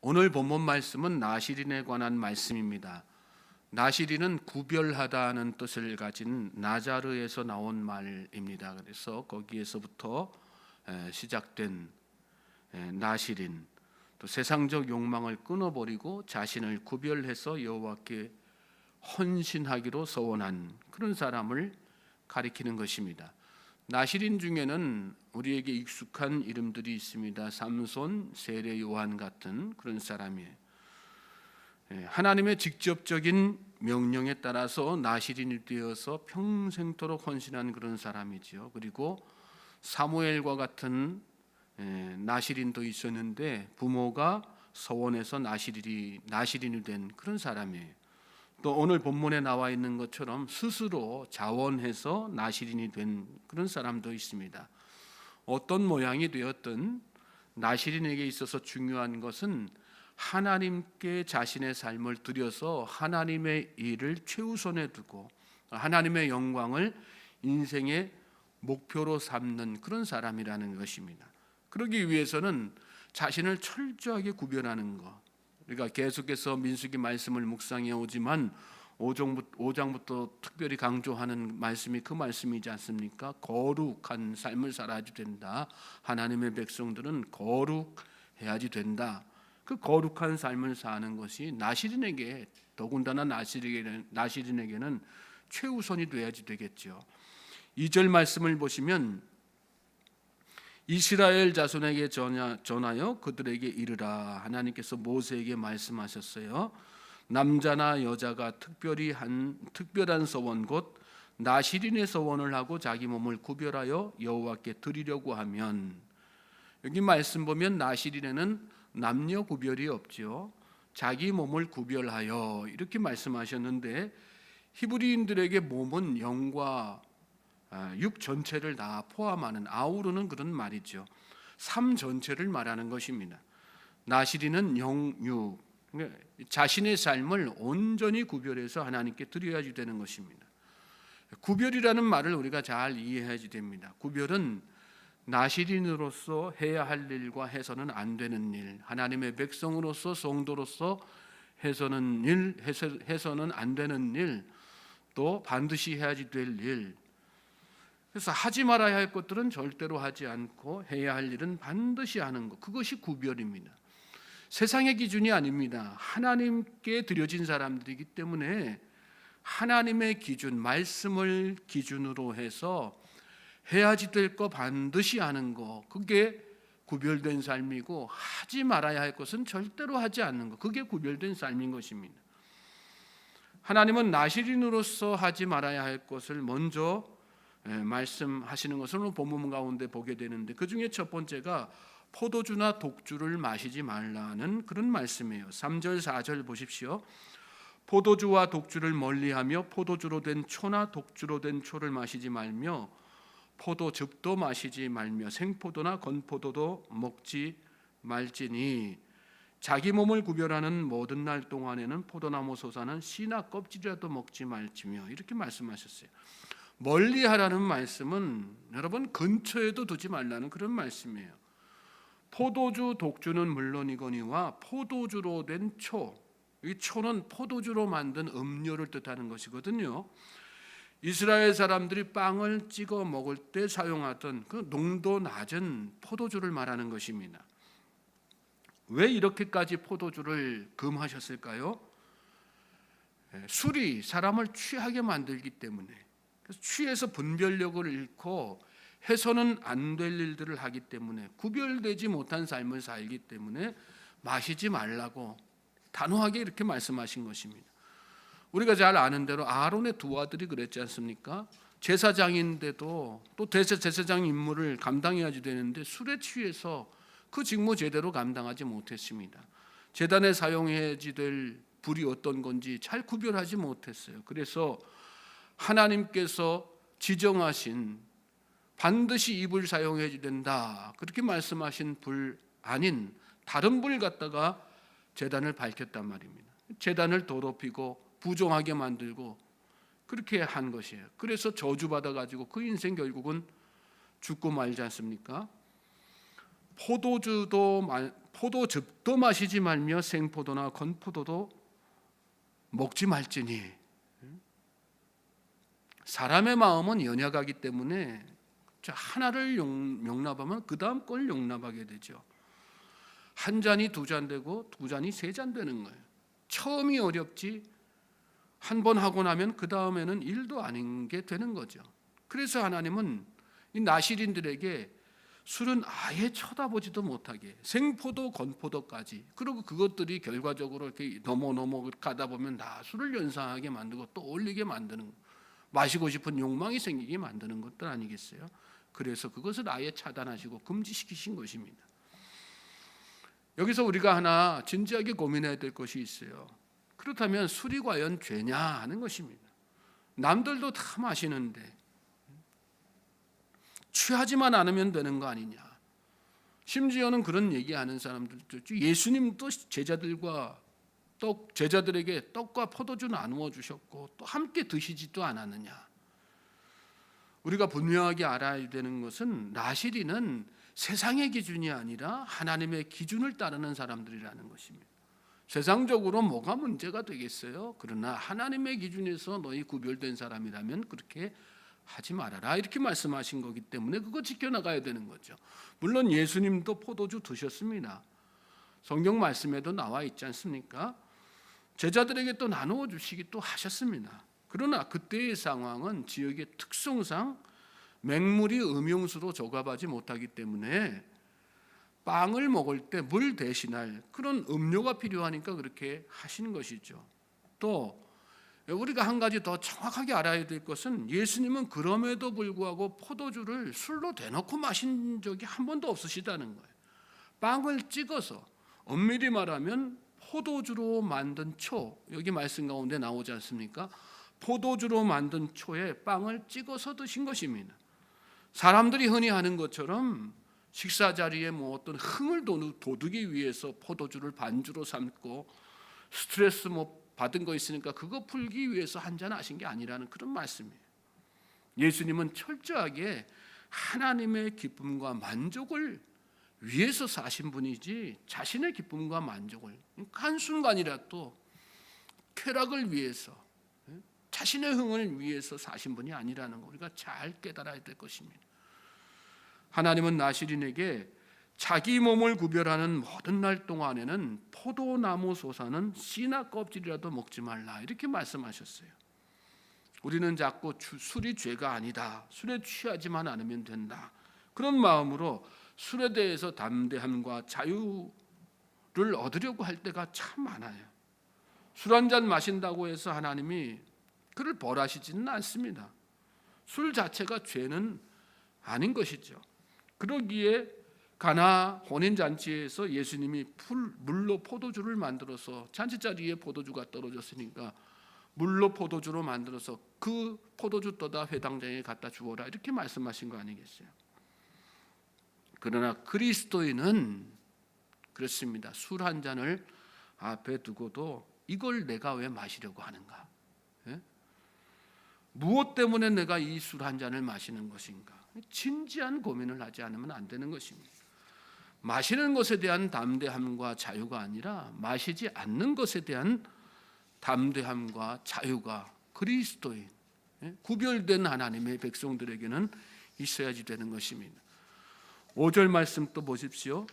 오늘 본문 말씀은 나시린에 관한 말씀입니다. 나시린은 구별하다는 뜻을 가진 나자르에서 나온 말입니다. 그래서 거기에서부터 시작된 나시린, 또 세상적 욕망을 끊어버리고 자신을 구별해서 여호와께 헌신하기로 서원한 그런 사람을 가리키는 것입니다. 나시린 중에는 우리에게 익숙한 이름들이 있습니다. 삼손, 세례 요한 같은 그런 사람이에요. 하나님의 직접적인 명령에 따라서 나시린이 되어서 평생토록 헌신한 그런 사람이지요. 그리고 사무엘과 같은 나시린도 있었는데 부모가 서원해서 나시린이 된 그런 사람이에요. 또 오늘 본문에 나와 있는 것처럼 스스로 자원해서 나시린이 된 그런 사람도 있습니다. 어떤 모양이 되었든 나시린에게 있어서 중요한 것은 하나님께 자신의 삶을 드려서 하나님의 일을 최우선에 두고 하나님의 영광을 인생의 목표로 삼는 그런 사람이라는 것입니다. 그러기 위해서는 자신을 철저하게 구별하는 것. 우리가 계속해서 민수기 말씀을 묵상해 오지만 5장부터 특별히 강조하는 말씀이 그 말씀이지 않습니까? 거룩한 삶을 살아야지 된다. 하나님의 백성들은 거룩해야지 된다. 그 거룩한 삶을 사는 것이 나시린에게, 더군다나 나시린에게는 최우선이 돼야지 되겠죠. 2절 말씀을 보시면 이스라엘 자손에게 전하여 그들에게 이르라. 하나님께서 모세에게 말씀하셨어요. 남자나 여자가 특별한 서원 곧 나시린의 서원을 하고 자기 몸을 구별하여 여호와께 드리려고 하면, 여기 말씀 보면 나시린에는 남녀 구별이 없죠. 자기 몸을 구별하여 이렇게 말씀하셨는데, 히브리인들에게 몸은 영과 육 전체를 다 포함하는, 아우르는 그런 말이죠. 삶 전체를 말하는 것입니다. 나시린은 영육, 자신의 삶을 온전히 구별해서 하나님께 드려야지 되는 것입니다. 구별이라는 말을 우리가 잘 이해해야지 됩니다. 구별은 나시린으로서 해야 할 일과 해서는 안 되는 일, 하나님의 백성으로서 성도로서 해서는 안 되는 일, 또 반드시 해야지 될 일. 그래서 하지 말아야 할 것들은 절대로 하지 않고 해야 할 일은 반드시 하는 것, 그것이 구별입니다. 세상의 기준이 아닙니다. 하나님께 드려진 사람들이기 때문에 하나님의 기준, 말씀을 기준으로 해서 해야지 될 거 반드시 하는 거, 그게 구별된 삶이고, 하지 말아야 할 것은 절대로 하지 않는 것, 그게 구별된 삶인 것입니다. 하나님은 나시린으로서 하지 말아야 할 것을 먼저 말씀하시는 것을 오늘 본문 가운데 보게 되는데, 그 중에 첫 번째가 포도주나 독주를 마시지 말라는 그런 말씀이에요. 3절 4절 보십시오. 포도주와 독주를 멀리하며 포도주로 된 초나 독주로 된 초를 마시지 말며 포도즙도 마시지 말며 생포도나 건포도도 먹지 말지니 자기 몸을 구별하는 모든 날 동안에는 포도나무 솟아는 씨나 껍질이라도 먹지 말지며, 이렇게 말씀하셨어요. 멀리하라는 말씀은 여러분 근처에도 두지 말라는 그런 말씀이에요. 포도주, 독주는 물론이거니와 포도주로 된 초, 이 초는 포도주로 만든 음료를 뜻하는 것이거든요. 이스라엘 사람들이 빵을 찍어 먹을 때 사용하던 그 농도 낮은 포도주를 말하는 것입니다. 왜 이렇게까지 포도주를 금하셨을까요? 술이 사람을 취하게 만들기 때문에, 그래서 취해서 분별력을 잃고 해서는 안 될 일들을 하기 때문에, 구별되지 못한 삶을 살기 때문에 마시지 말라고 단호하게 이렇게 말씀하신 것입니다. 우리가 잘 아는 대로 아론의 두 아들이 그랬지 않습니까? 제사장인데도 또 제사장 임무를 감당해야지 되는데 술에 취해서 그 직무 제대로 감당하지 못했습니다. 제단에 사용해야지 될 불이 어떤 건지 잘 구별하지 못했어요. 그래서 하나님께서 지정하신 반드시 이 불 사용해야 된다, 그렇게 말씀하신 불 아닌 다른 불 갖다가 제단을 밝혔단 말입니다. 제단을 더럽히고 부정하게 만들고 그렇게 한 것이에요. 그래서 저주받아 가지고 그 인생 결국은 죽고 말지 않습니까? 포도즙도 마시지 말며 생포도나 건포도도 먹지 말지니. 사람의 마음은 연약하기 때문에 하나를 용납하면 그 다음 걸 용납하게 되죠. 한 잔이 두 잔 되고 두 잔이 세 잔 되는 거예요. 처음이 어렵지 한 번 하고 나면 그 다음에는 일도 아닌 게 되는 거죠. 그래서 하나님은 이 나실인들에게 술은 아예 쳐다보지도 못하게, 생포도 건포도까지, 그리고 그것들이 결과적으로 이렇게 넘어 가다 보면 술을 연상하게 만들고 또 올리게 만드는, 마시고 싶은 욕망이 생기게 만드는 것들 아니겠어요? 그래서 그것을 아예 차단하시고 금지시키신 것입니다. 여기서 우리가 하나 진지하게 고민해야 될 것이 있어요. 그렇다면 술이 과연 죄냐 하는 것입니다. 남들도 다 마시는데 취하지만 않으면 되는 거 아니냐. 심지어는 그런 얘기하는 사람들도 있죠. 예수님도 제자들에게 떡과 포도주 나누어 주셨고 또 함께 드시지도 않았느냐. 우리가 분명하게 알아야 되는 것은 나실인은 세상의 기준이 아니라 하나님의 기준을 따르는 사람들이라는 것입니다. 세상적으로 뭐가 문제가 되겠어요? 그러나 하나님의 기준에서 너희 구별된 사람이라면 그렇게 하지 말아라, 이렇게 말씀하신 거기 때문에 그거 지켜나가야 되는 거죠. 물론 예수님도 포도주 드셨습니다. 성경 말씀에도 나와 있지 않습니까? 제자들에게 또 나누어 주시기 또 하셨습니다. 그러나 그때의 상황은 지역의 특성상 맹물이 음용수로 조갑하지 못하기 때문에 빵을 먹을 때 물 대신할 그런 음료가 필요하니까 그렇게 하신 것이죠. 또 우리가 한 가지 더 정확하게 알아야 될 것은 예수님은 그럼에도 불구하고 포도주를 술로 대놓고 마신 적이 한 번도 없으시다는 거예요. 빵을 찍어서, 엄밀히 말하면 포도주로 만든 초, 여기 말씀 가운데 나오지 않습니까? 포도주로 만든 초에 빵을 찍어서 드신 것입니다. 사람들이 흔히 하는 것처럼 식사 자리에 어떤 흥을 돋우기 위해서 포도주를 반주로 삼고 스트레스 받은 거 있으니까 그거 풀기 위해서 한잔 하신 게 아니라는 그런 말씀이에요. 예수님은 철저하게 하나님의 기쁨과 만족을 위해서 사신 분이지 자신의 기쁨과 만족을 한순간이라도 쾌락을 위해서, 자신의 흥을 위해서 사신 분이 아니라는 거 우리가 잘 깨달아야 될 것입니다. 하나님은 나실인에게 자기 몸을 구별하는 모든 날 동안에는 포도나무 솟아는 씨나 껍질이라도 먹지 말라, 이렇게 말씀하셨어요. 우리는 자꾸 술이 죄가 아니다, 술에 취하지만 않으면 된다, 그런 마음으로 술에 대해서 담대함과 자유를 얻으려고 할 때가 참 많아요. 술 한 잔 마신다고 해서 하나님이 그를 벌하시지는 않습니다. 술 자체가 죄는 아닌 것이죠. 그러기에 가나 혼인잔치에서 예수님이 물로 포도주를 만들어서, 잔치자리에 포도주가 떨어졌으니까 물로 포도주로 만들어서 그 포도주 떠다 회당장에 갖다 주어라, 이렇게 말씀하신 거 아니겠어요? 그러나 그리스도인은 그렇습니다. 술 한 잔을 앞에 두고도 이걸 내가 왜 마시려고 하는가? 무엇 때문에 내가 이 술 한 잔을 마시는 것인가? 진지한 고민을 하지 않으면 안 되는 것입니다. 마시는 것에 대한 담대함과 자유가 아니라 마시지 않는 것에 대한 담대함과 자유가 그리스도인, 구별된 하나님의 백성들에게는 있어야지 되는 것입니다. 5절 말씀 또 보십시오.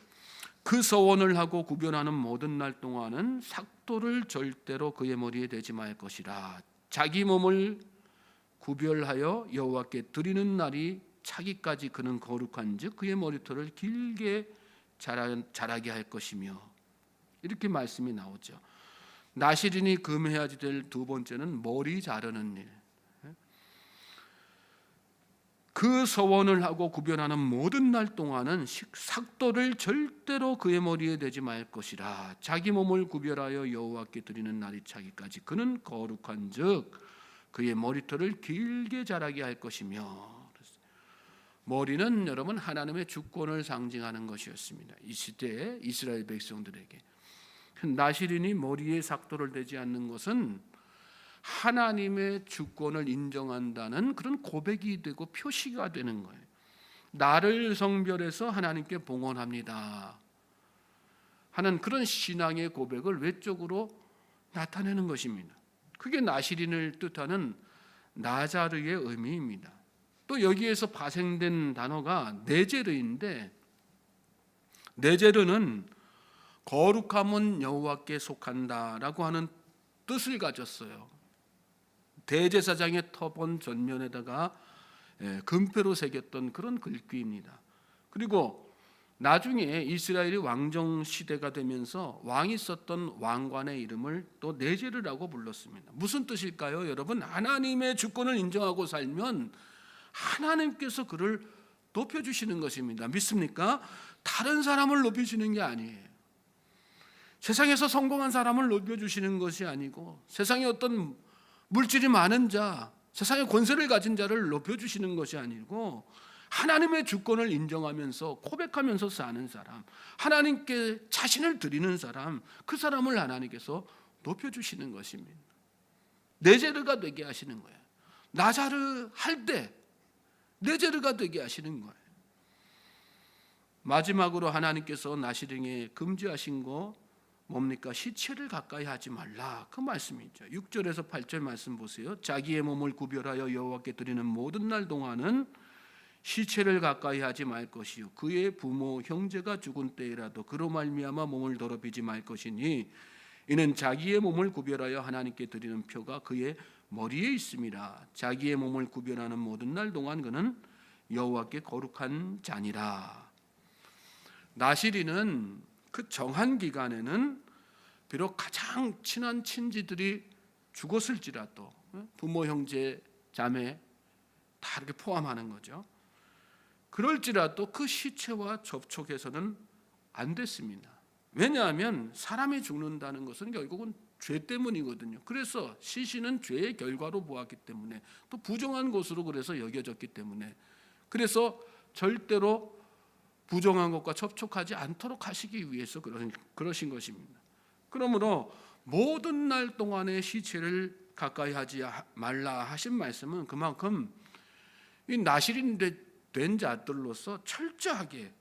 그 서원을 하고 구별하는 모든 날 동안은 삭도를 절대로 그의 머리에 대지 말 것이라. 자기 몸을 구별하여 여호와께 드리는 날이 차기까지 그는 거룩한즉 그의 머리털을 길게 자라게 할 것이며, 이렇게 말씀이 나오죠. 나실인이 금해야지 될 두 번째는 머리 자르는 일. 그 서원을 하고 구별하는 모든 날 동안은 삭도를 절대로 그의 머리에 대지 말 것이라. 자기 몸을 구별하여 여호와께 드리는 날이 차기까지 그는 거룩한즉 그의 머리털을 길게 자라게 할 것이며. 머리는 여러분 하나님의 주권을 상징하는 것이었습니다. 이 시대에 이스라엘 백성들에게 나실인이 머리에 삭도를 대지 않는 것은 하나님의 주권을 인정한다는 그런 고백이 되고 표시가 되는 거예요. 나를 성별해서 하나님께 봉헌합니다 하는 그런 신앙의 고백을 외적으로 나타내는 것입니다. 그게 나시린을 뜻하는 나자르의 의미입니다. 또 여기에서 파생된 단어가 네제르인데, 네제르는 거룩함은 여호와께 속한다라고 하는 뜻을 가졌어요. 대제사장의 터본 전면에다가 금패로 새겼던 그런 글귀입니다. 그리고 나중에 이스라엘이 왕정 시대가 되면서 왕이 썼던 왕관의 이름을 또 네제르라고 불렀습니다. 무슨 뜻일까요? 여러분, 하나님의 주권을 인정하고 살면 하나님께서 그를 높여주시는 것입니다. 믿습니까? 다른 사람을 높이시는 게 아니에요. 세상에서 성공한 사람을 높여주시는 것이 아니고, 세상에 어떤 물질이 많은 자, 세상에 권세를 가진 자를 높여주시는 것이 아니고, 하나님의 주권을 인정하면서 고백하면서 사는 사람, 하나님께 자신을 드리는 사람, 그 사람을 하나님께서 높여주시는 것입니다. 네제르가 되게 하시는 거예요. 나자르 할 때 네제르가 되게 하시는 거예요. 마지막으로 하나님께서 나시린에 금지하신 거 뭡니까? 시체를 가까이 하지 말라, 그 말씀이죠. 6절에서 8절 말씀 보세요. 자기의 몸을 구별하여 여호와께 드리는 모든 날 동안은 시체를 가까이 하지 말 것이요, 그의 부모 형제가 죽은 때에라도 그로 말미암아 몸을 더럽히지 말 것이니 이는 자기의 몸을 구별하여 하나님께 드리는 표가 그의 머리에 있음이라. 자기의 몸을 구별하는 모든 날 동안 그는 여호와께 거룩한 자니라. 나시린은 그 정한 기간에는 비록 가장 친한 친지들이 죽었을지라도, 부모 형제 자매 다 이렇게 포함하는 거죠. 그럴지라도 그 시체와 접촉해서는 안 됐습니다. 왜냐하면 사람이 죽는다는 것은 결국은 죄 때문이거든요. 그래서 시신은 죄의 결과로 보았기 때문에, 또 부정한 것으로 그래서 여겨졌기 때문에, 그래서 절대로 부정한 것과 접촉하지 않도록 하시기 위해서 그러신 것입니다. 그러므로 모든 날 동안의 시체를 가까이 하지 말라 하신 말씀은 그만큼 이 나시린 된 자들로서 철저하게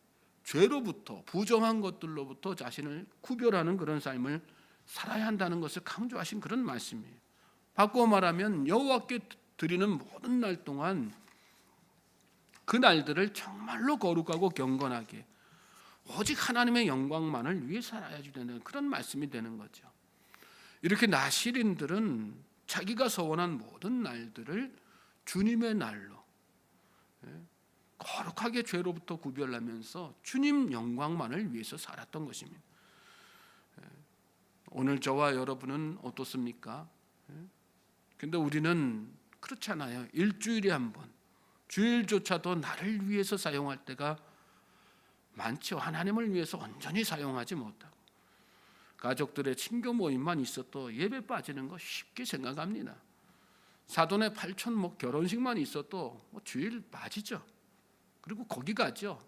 죄로부터, 부정한 것들로부터 자신을 구별하는 그런 삶을 살아야 한다는 것을 강조하신 그런 말씀이에요. 바꾸어 말하면 여호와께 드리는 모든 날 동안 그 날들을 정말로 거룩하고 경건하게 오직 하나님의 영광만을 위해 살아야지 되는 그런 말씀이 되는 거죠. 이렇게 나시린들은 자기가 서원한 모든 날들을 주님의 날로 거룩하게 죄로부터 구별하면서 주님 영광만을 위해서 살았던 것입니다. 오늘 저와 여러분은 어떻습니까? 근데 우리는 그렇잖아요. 일주일에 한 번, 주일조차도 나를 위해서 사용할 때가 많죠. 하나님을 위해서 온전히 사용하지 못하고 가족들의 친교 모임만 있어도 예배 빠지는 거 쉽게 생각합니다. 사돈의 팔촌 결혼식만 있어도 주일 빠지죠. 그리고 거기 가죠.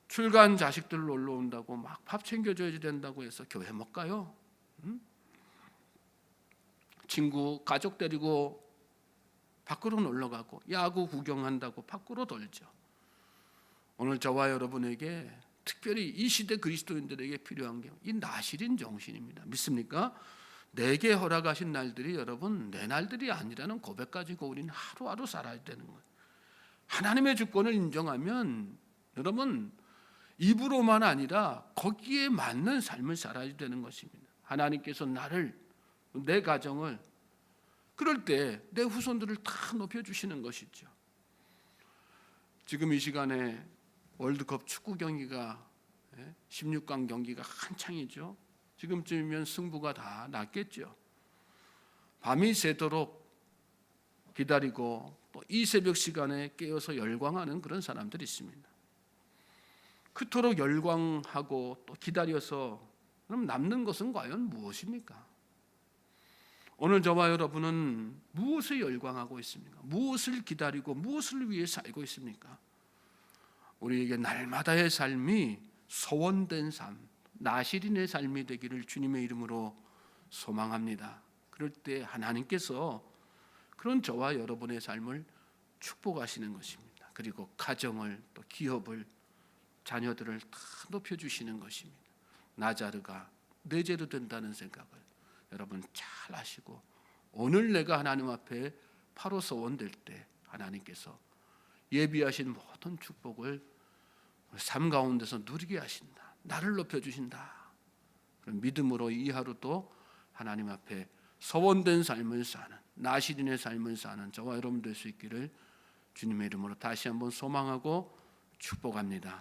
출가한 자식들 놀러 온다고 막 밥 챙겨줘야 된다고 해서 교회 못 가요. 친구 가족 데리고 밖으로 놀러 가고 야구 구경한다고 밖으로 돌죠. 오늘 저와 여러분에게 특별히 이 시대 그리스도인들에게 필요한 게 이 나시린 정신입니다. 믿습니까? 내게 허락하신 날들이 여러분 내 날들이 아니라는 고백 가지고 우리는 하루하루 살아야 되는 거예요. 하나님의 주권을 인정하면 여러분 입으로만 아니라 거기에 맞는 삶을 살아야 되는 것입니다. 하나님께서 나를, 내 가정을, 그럴 때 내 후손들을 다 높여주시는 것이죠. 지금 이 시간에 월드컵 축구 경기가 16강 경기가 한창이죠. 지금쯤이면 승부가 다 났겠죠. 밤이 새도록 기다리고 또 이 새벽 시간에 깨어서 열광하는 그런 사람들이 있습니다. 그토록 열광하고 또 기다려서 그럼 남는 것은 과연 무엇입니까? 오늘 저와 여러분은 무엇에 열광하고 있습니까? 무엇을 기다리고 무엇을 위해 살고 있습니까? 우리에게 날마다의 삶이 소원된 삶, 나시린의 삶이 되기를 주님의 이름으로 소망합니다. 그럴 때 하나님께서 그런 저와 여러분의 삶을 축복하시는 것입니다. 그리고 가정을 또 기업을 자녀들을 다 높여주시는 것입니다. 나자르가 내재로 된다는 생각을 여러분 잘 하시고 오늘 내가 하나님 앞에 바로 소원될 때 하나님께서 예비하신 모든 축복을 삶 가운데서 누리게 하신다. 나를 높여주신다. 그런 믿음으로 이 하루도 하나님 앞에 소원된 삶을 사는 나시린의 삶을 사는 저와 여러분 될 수 있기를 주님의 이름으로 다시 한번 소망하고 축복합니다.